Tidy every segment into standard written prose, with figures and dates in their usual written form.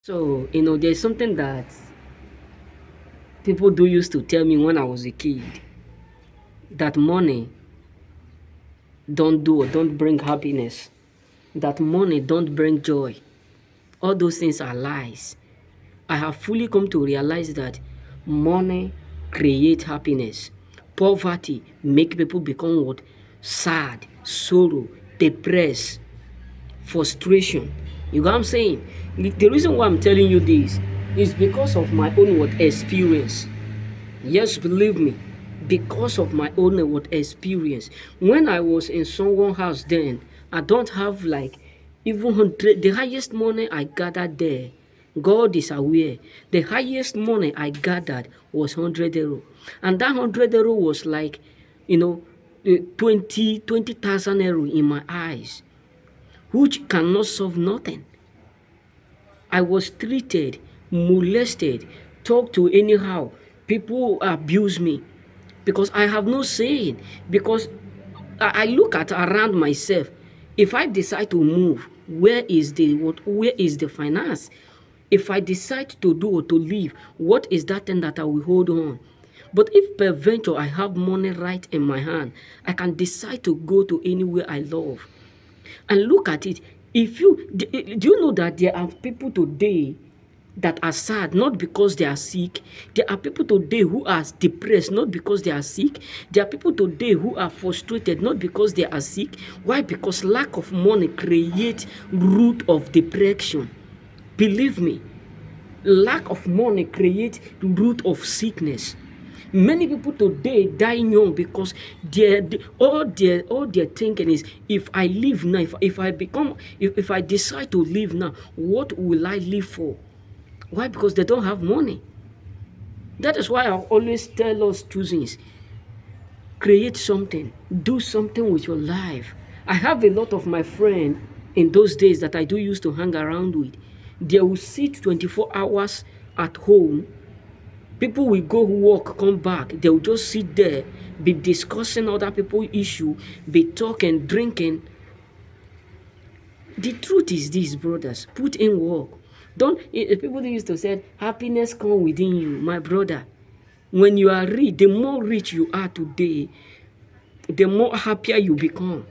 So, there's something that people do used to tell me when I was a kid that money don't bring happiness, that money don't bring joy. All those things are lies. I have fully come to realize that money create happiness. Poverty make people become what? Sad, sorrow, depressed, frustration. You know what I'm saying? The reason why I'm telling you this is because of my own what experience. Yes, believe me, because of my own what experience. When I was in someone house then, I don't have like even 100, the highest money I gathered there. God is aware. The highest money I gathered was 100 euro. And that 100 euro was like, you know, 20,000 euro in my eyes, which cannot solve nothing. I was treated, molested, talked to anyhow. People abuse me because I have no saying. Because I look at around myself. If I decide to move, where is the what? Where is the finance? If I decide to do or to leave, what is that thing that I will hold on? But if peradventure I have money right in my hand, I can decide to go to anywhere I love. And look at it. If you do you know that there are people today that are sad not because they are sick? There are people today who are depressed not because they are sick. There are people today who are frustrated not because they are sick. Why? Because lack of money creates root of depression. Believe me, lack of money creates root of sickness. Many people today die young because all their thinking is, if I live now, if I decide to live now, what will I live for? Why? Because they don't have money. That is why I always tell us students, create something, do something with your life. I have a lot of my friends in those days that I do used to hang around with. They will sit 24 hours at home. People will go work, come back. They will just sit there, be discussing other people's issue, be talking, drinking. The truth is this, brothers. Put in work. Don't people used to say happiness come within you, my brother. When you are rich, the more rich you are today, the more happier you become.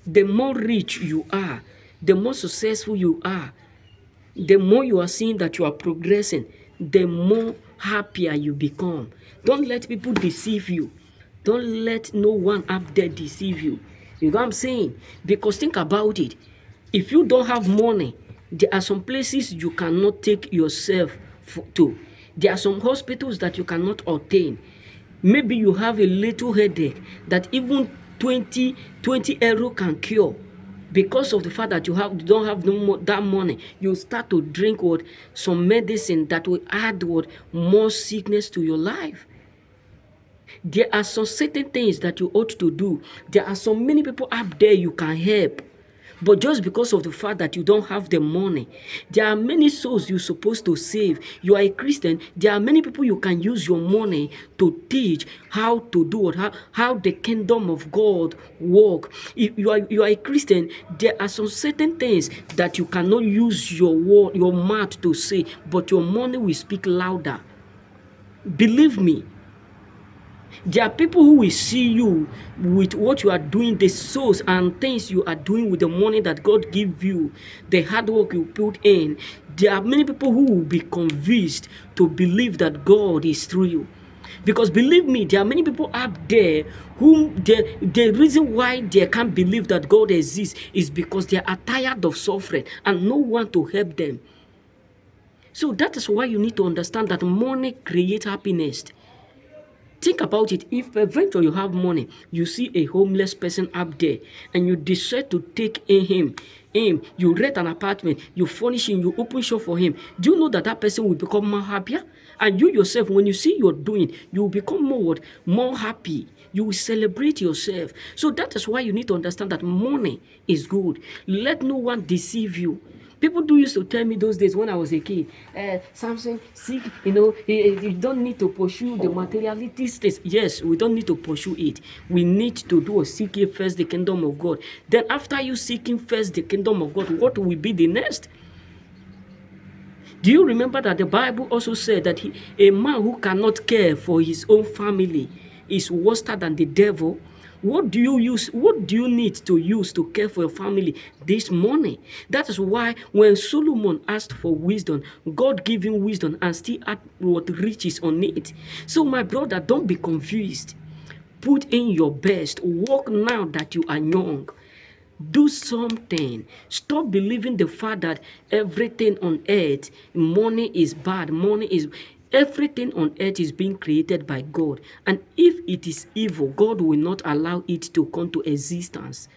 The more rich you are, the more successful you are, the more you are seeing that you are progressing, the more happier you become. Don't let people deceive you. Don't let no one up there deceive you. You know what I'm saying? Because think about it. If you don't have money, there are some places you cannot take yourself to. There are some hospitals that you cannot obtain. Maybe you have a little headache that even 20 euro can cure. Because of the fact that you don't have that money, you start to drink what some medicine that will add what more sickness to your life. There are some certain things that you ought to do. There are so many people up there you can help. But just because of the fact that you don't have the money, there are many souls you're supposed to save. You are a Christian. There are many people you can use your money to teach how to do it, how the kingdom of God work. If you are a Christian, there are some certain things that you cannot use your word, your mouth to say, but your money will speak louder. Believe me. There are people who will see you with what you are doing, the souls and things you are doing with the money that God give you, the hard work you put in. There are many people who will be convinced to believe that God is through you. Because believe me, there are many people up there whom the reason why they can't believe that God exists is because they are tired of suffering and no one to help them. So that is why you need to understand that money creates happiness. Think about it. If eventually you have money, you see a homeless person up there, and you decide to take him, you rent an apartment, you furnish him, you open shop for him. Do you know that that person will become more happier? And you yourself, when you see you're doing, you will become more happy. You will celebrate yourself. So that is why you need to understand that money is good. Let no one deceive you. People do used to tell me those days when I was a kid, Samson, seek, you don't need to pursue the materiality state. Yes, we don't need to pursue it. We need to do a seek ye first the kingdom of God. Then after you seeking first the kingdom of God, what will be the next? Do you remember that the Bible also said that a man who cannot care for his own family is worse than the devil? What do you use? What do you need to use to care for your family this morning? That is why when Solomon asked for wisdom, God gave him wisdom and still had what riches on it. So my brother, don't be confused. Put in your best. Walk now that you are young. Do something. Stop believing the fact that everything on earth, money is bad. Everything on earth is being created by God. And if it is evil, God will not allow it to come to existence.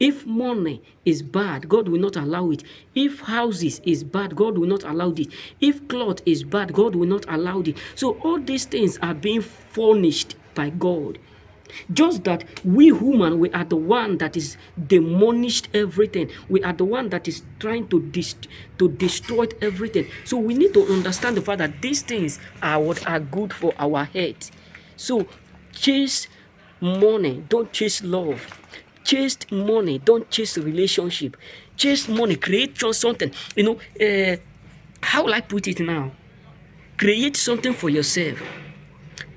If money is bad, God will not allow it. If houses is bad, God will not allow it. If cloth is bad, God will not allow it. So all these things are being furnished by God. Just that we human, we are the one that is demolished everything. We are the one that is trying to destroy everything. So we need to understand the fact that these things are what are good for our head. So chase money, don't chase love. Chase money, don't chase relationship. Chase money, create something. How will I put it now? Create something for yourself.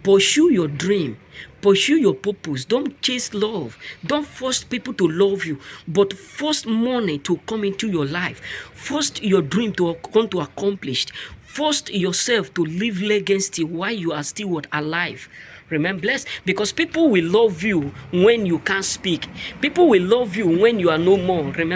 Pursue your dream. Pursue your purpose. Don't chase love. Don't force people to love you, but force money to come into your life. Force your dream to come to accomplish. Force yourself to live legacy while you are still alive. Remain blessed, because people will love you when you can't speak. People will love you when you are no more. Remember.